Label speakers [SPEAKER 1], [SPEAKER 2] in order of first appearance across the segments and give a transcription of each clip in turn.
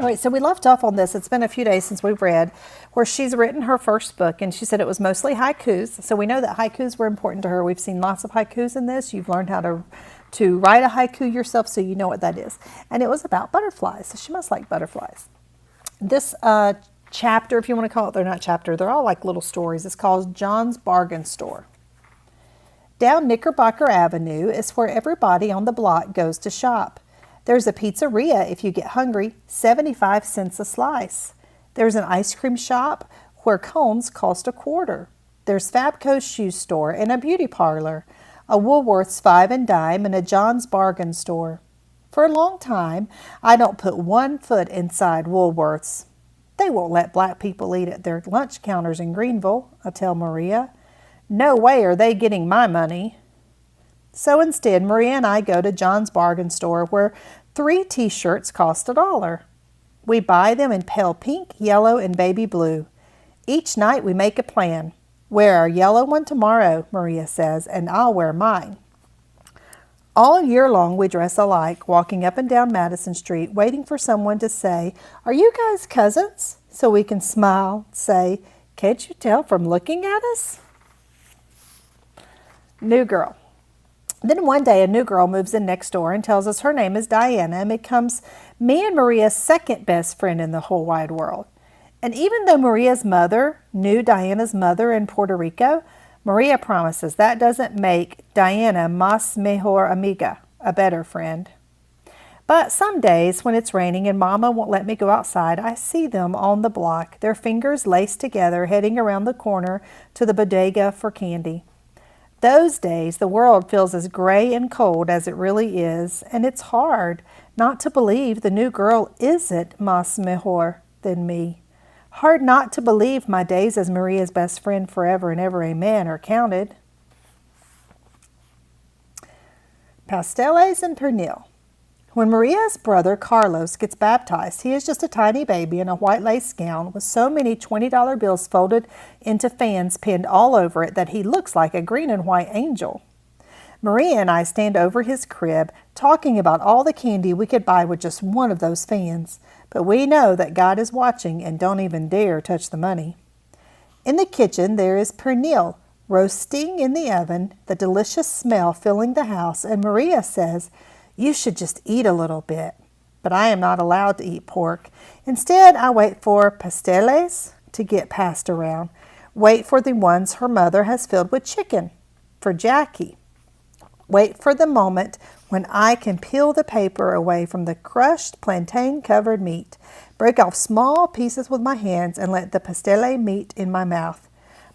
[SPEAKER 1] All right, so we left off on this. It's been a few days since we've read where she's written her first book, and she said it was mostly haikus. So we know that haikus were important to her. We've seen lots of haikus in this. You've learned how to write a haiku yourself, so you know what that is. And it was about butterflies, so she must like butterflies. This chapter, if you want to call it, they're not chapter, they're all like little stories. It's called John's Bargain Store. Down Knickerbocker Avenue is where everybody on the block goes to shop. There's a pizzeria if you get hungry, 75 cents a slice. There's an ice cream shop where cones cost a quarter. There's Fabco's shoe store and a beauty parlor, a Woolworth's five and dime, and a John's Bargain Store. For a long time, I don't put one foot inside Woolworth's. They won't let black people eat at their lunch counters in Greenville, I tell Maria. No way are they getting my money. So instead, Maria and I go to John's Bargain Store where 3 t-shirts cost $1. We buy them in pale pink, yellow, and baby blue. Each night we make a plan. Wear our yellow one tomorrow, Maria says, and I'll wear mine. All year long we dress alike, walking up and down Madison Street, waiting for someone to say, "Are you guys cousins?" So we can smile, say, "Can't you tell from looking at us?" New girl. Then one day a new girl moves in next door and tells us her name is Diana and becomes me and Maria's second best friend in the whole wide world. And even though Maria's mother knew Diana's mother in Puerto Rico, Maria promises that doesn't make Diana más mejor amiga, a better friend. But some days when it's raining and Mama won't let me go outside, I see them on the block, their fingers laced together, heading around the corner to the bodega for candy. Those days, the world feels as gray and cold as it really is, and it's hard not to believe the new girl isn't más mejor than me. Hard not to believe my days as Maria's best friend forever and ever, amen, are counted. Pasteles and pernil. When Maria's brother Carlos gets baptized, he is just a tiny baby in a white lace gown with so many $20 bills folded into fans pinned all over it that he looks like a green and white angel. Maria and I stand over his crib talking about all the candy we could buy with just one of those fans, but we know that God is watching and don't even dare touch the money. In the kitchen there is pernil roasting in the oven, the delicious smell filling the house, and Maria says, "You should just eat a little bit." But I am not allowed to eat pork. Instead, I wait for pasteles to get passed around. Wait for the ones her mother has filled with chicken. For Jackie. Wait for the moment when I can peel the paper away from the crushed plantain-covered meat, break off small pieces with my hands, and let the pastele meat in my mouth.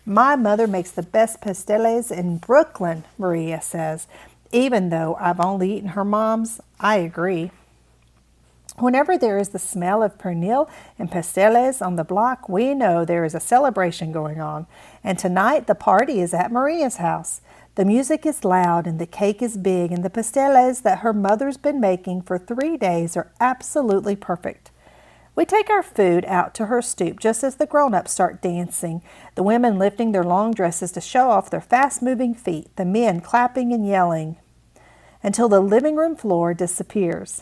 [SPEAKER 1] My mother makes the best pasteles in Brooklyn, Maria says. Even though I've only eaten her mom's, I agree. Whenever there is the smell of pernil and pasteles on the block, we know there is a celebration going on. And tonight the party is at Maria's house. The music is loud and the cake is big, and the pasteles that her mother's been making for 3 days are absolutely perfect. We take our food out to her stoop just as the grown-ups start dancing, the women lifting their long dresses to show off their fast-moving feet, the men clapping and yelling, until the living room floor disappears.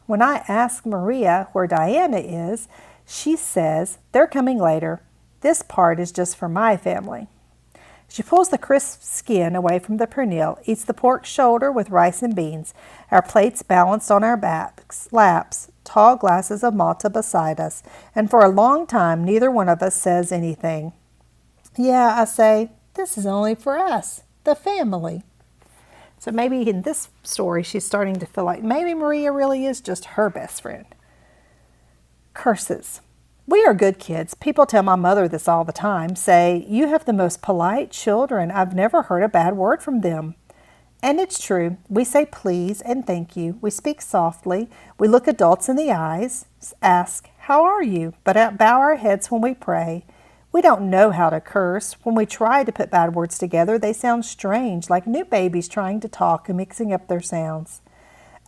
[SPEAKER 1] When I ask Maria where Diana is, she says, "They're coming later. This part is just for my family." She pulls the crisp skin away from the pernil, eats the pork shoulder with rice and beans, our plates balanced on our backs, laps, tall glasses of Malta beside us, and for a long time neither one of us says anything. "Yeah," I say, "this is only for us, the family." So maybe in this story she's starting to feel like maybe Maria really is just her best friend. Curses. We are good kids. People tell my mother this all the time, say, "You have the most polite children. I've never heard a bad word from them." And it's true. We say please and thank you. We speak softly. We look adults in the eyes, ask, "How are you?" but bow our heads when we pray. We don't know how to curse. When we try to put bad words together, they sound strange, like new babies trying to talk and mixing up their sounds.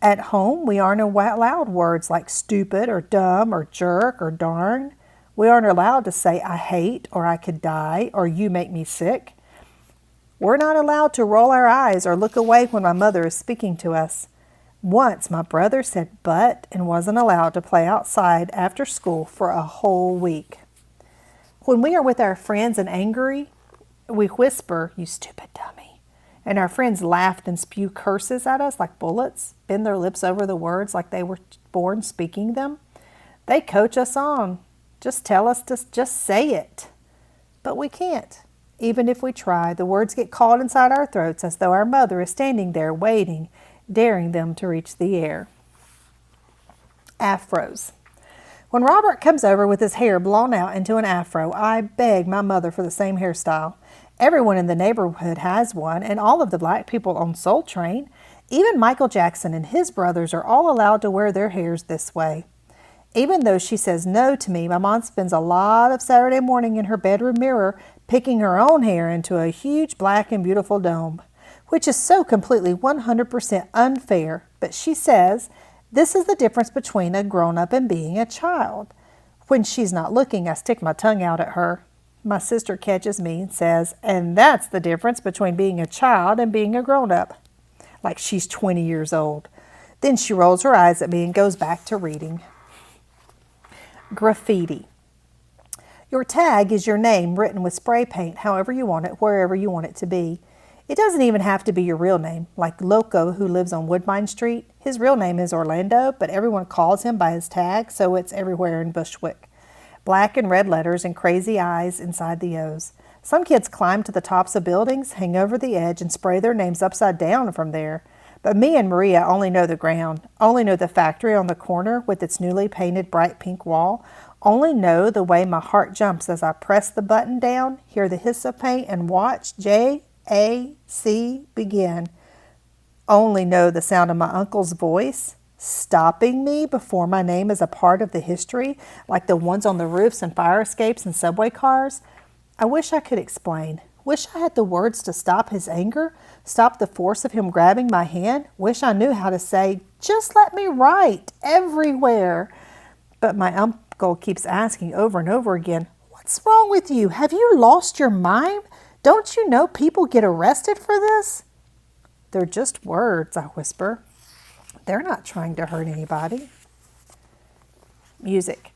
[SPEAKER 1] At home, we aren't allowed words like stupid or dumb or jerk or darn. We aren't allowed to say "I hate" or "I could die" or "you make me sick." We're not allowed to roll our eyes or look away when my mother is speaking to us. Once my brother said but and wasn't allowed to play outside after school for a whole week. When we are with our friends and angry, we whisper, "You stupid dummy." And our friends laugh and spew curses at us like bullets, bend their lips over the words like they were born speaking them. They coach us on. Just tell us to just say it. But we can't. Even if we try, the words get caught inside our throats as though our mother is standing there waiting, daring them to reach the air. Afros. When Robert comes over with his hair blown out into an afro, I beg my mother for the same hairstyle. Everyone in the neighborhood has one, and all of the black people on Soul Train. Even Michael Jackson and his brothers are all allowed to wear their hairs this way. Even though she says no to me, my mom spends a lot of Saturday morning in her bedroom mirror picking her own hair into a huge black and beautiful dome, which is so completely 100% unfair. But she says, this is the difference between a grown-up and being a child. When she's not looking, I stick my tongue out at her. My sister catches me and says, and that's the difference between being a child and being a grown-up. Like she's 20 years old. Then she rolls her eyes at me and goes back to reading. Graffiti. Your tag is your name written with spray paint however you want it, wherever you want it to be. It doesn't even have to be your real name, like Loco, who lives on Woodbine Street. His real name is Orlando, but everyone calls him by his tag, so it's everywhere in Bushwick. Black and red letters and crazy eyes inside the O's. Some kids climb to the tops of buildings, hang over the edge, and spray their names upside down from there. But me and Maria only know the ground, only know the factory on the corner with its newly painted bright pink wall, only know the way my heart jumps as I press the button down, hear the hiss of paint, and watch J-A-C begin. Only know the sound of my uncle's voice stopping me before my name is a part of the history, like the ones on the roofs and fire escapes and subway cars. I wish I could explain. Wish I had the words to stop his anger, stop the force of him grabbing my hand. Wish I knew how to say, just let me write everywhere. But my uncle keeps asking over and over again, what's wrong with you? Have you lost your mind? Don't you know people get arrested for this? They're just words, I whisper. They're not trying to hurt anybody. Music.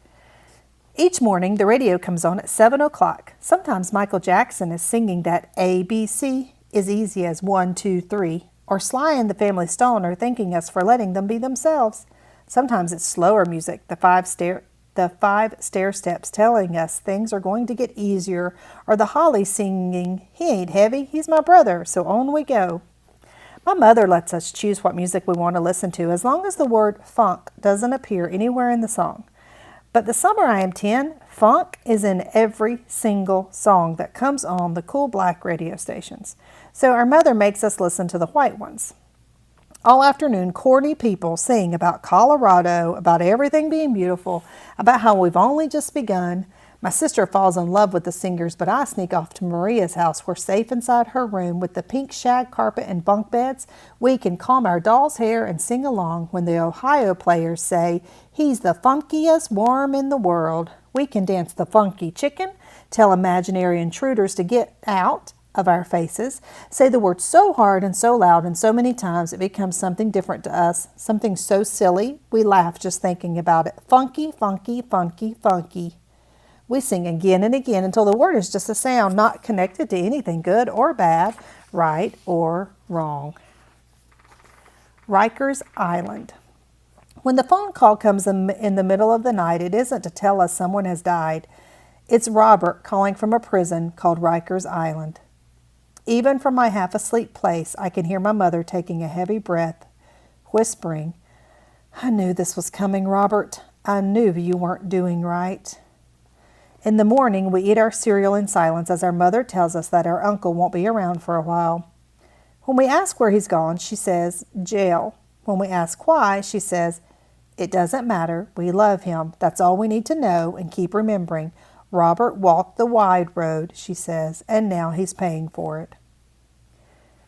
[SPEAKER 1] Each morning, the radio comes on at 7 o'clock. Sometimes Michael Jackson is singing that ABC is easy as 1, 2, 3, or Sly and the Family Stone are thanking us for letting them be themselves. Sometimes it's slower music, the five stair steps telling us things are going to get easier, or the Hollies singing, he ain't heavy, he's my brother, so on we go. My mother lets us choose what music we want to listen to as long as the word funk doesn't appear anywhere in the song. But the summer I am 10, funk is in every single song that comes on the cool black radio stations. So our mother makes us listen to the white ones. All afternoon, corny people sing about Colorado, about everything being beautiful, about how we've only just begun. My sister falls in love with the singers, but I sneak off to Maria's house. We're safe inside her room with the pink shag carpet and bunk beds. We can comb our doll's hair and sing along when the Ohio players say, he's the funkiest worm in the world. We can dance the funky chicken, tell imaginary intruders to get out of our faces, say the word so hard and so loud and so many times it becomes something different to us, something so silly we laugh just thinking about it. Funky, funky, funky, funky. We sing again and again until the word is just a sound, not connected to anything good or bad, right or wrong. Rikers Island. When the phone call comes in the middle of the night, it isn't to tell us someone has died. It's Robert calling from a prison called Rikers Island. Even from my half-asleep place, I can hear my mother taking a heavy breath, whispering, I knew this was coming, Robert. I knew you weren't doing right. In the morning, we eat our cereal in silence as our mother tells us that our uncle won't be around for a while. When we ask where he's gone, she says, jail. When we ask why, she says, it doesn't matter. We love him. That's all we need to know and keep remembering. Robert walked the wide road, she says, and now he's paying for it.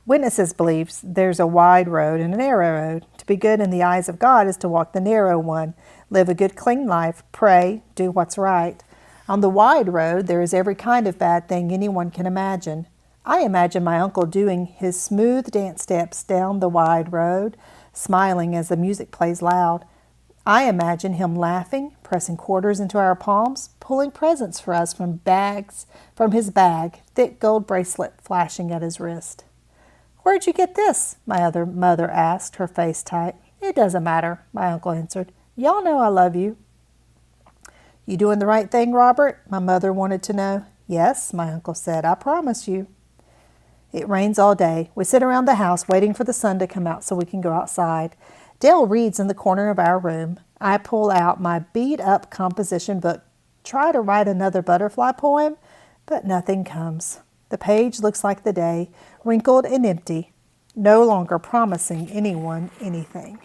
[SPEAKER 1] Witnesses believe there's a wide road and a narrow road. To be good in the eyes of God is to walk the narrow one, live a good, clean life, pray, do what's right. On the wide road, there is every kind of bad thing anyone can imagine. I imagine my uncle doing his smooth dance steps down the wide road, smiling as the music plays loud. I imagine him laughing, pressing quarters into our palms, pulling presents for us from his bag, thick gold bracelet flashing at his wrist. "Where'd you get this?" my other mother asked, her face tight. "It doesn't matter," my uncle answered. "Y'all know I love you." "You doing the right thing, Robert?" my mother wanted to know. "Yes," my uncle said. "I promise you." It rains all day. We sit around the house waiting for the sun to come out so we can go outside. Dale reads in the corner of our room. I pull out my beat-up composition book, try to write another butterfly poem, but nothing comes. The page looks like the day, wrinkled and empty, no longer promising anyone anything.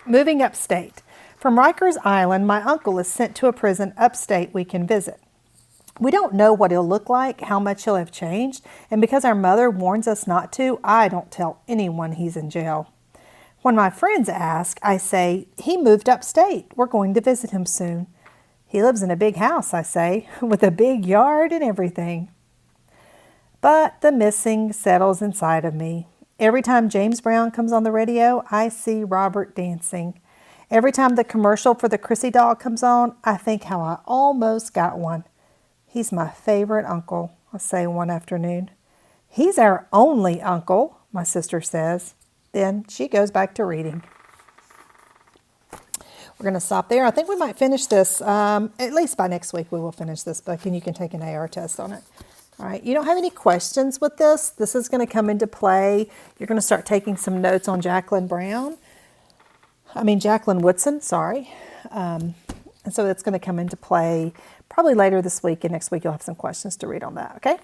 [SPEAKER 1] Moving upstate. From Rikers Island, my uncle is sent to a prison upstate we can visit. We don't know what he'll look like, how much he'll have changed, and because our mother warns us not to, I don't tell anyone he's in jail. When my friends ask, I say, "He moved upstate. We're going to visit him soon." "He lives in a big house," I say, "with a big yard and everything." But the missing settles inside of me. Every time James Brown comes on the radio, I see Robert dancing. Every time the commercial for the Chrissy doll comes on, I think how I almost got one. "He's my favorite uncle," I say one afternoon. "He's our only uncle," my sister says. Then she goes back to reading. We're going to stop there. I think we might finish this, at least by next week we will finish this book and you can take an AR test on it. All right, you don't have any questions with this. This is going to come into play. You're going to start taking some notes on Jacqueline Woodson, sorry. And so it's going to come into play probably later this week, and next week you'll have some questions to read on that, okay?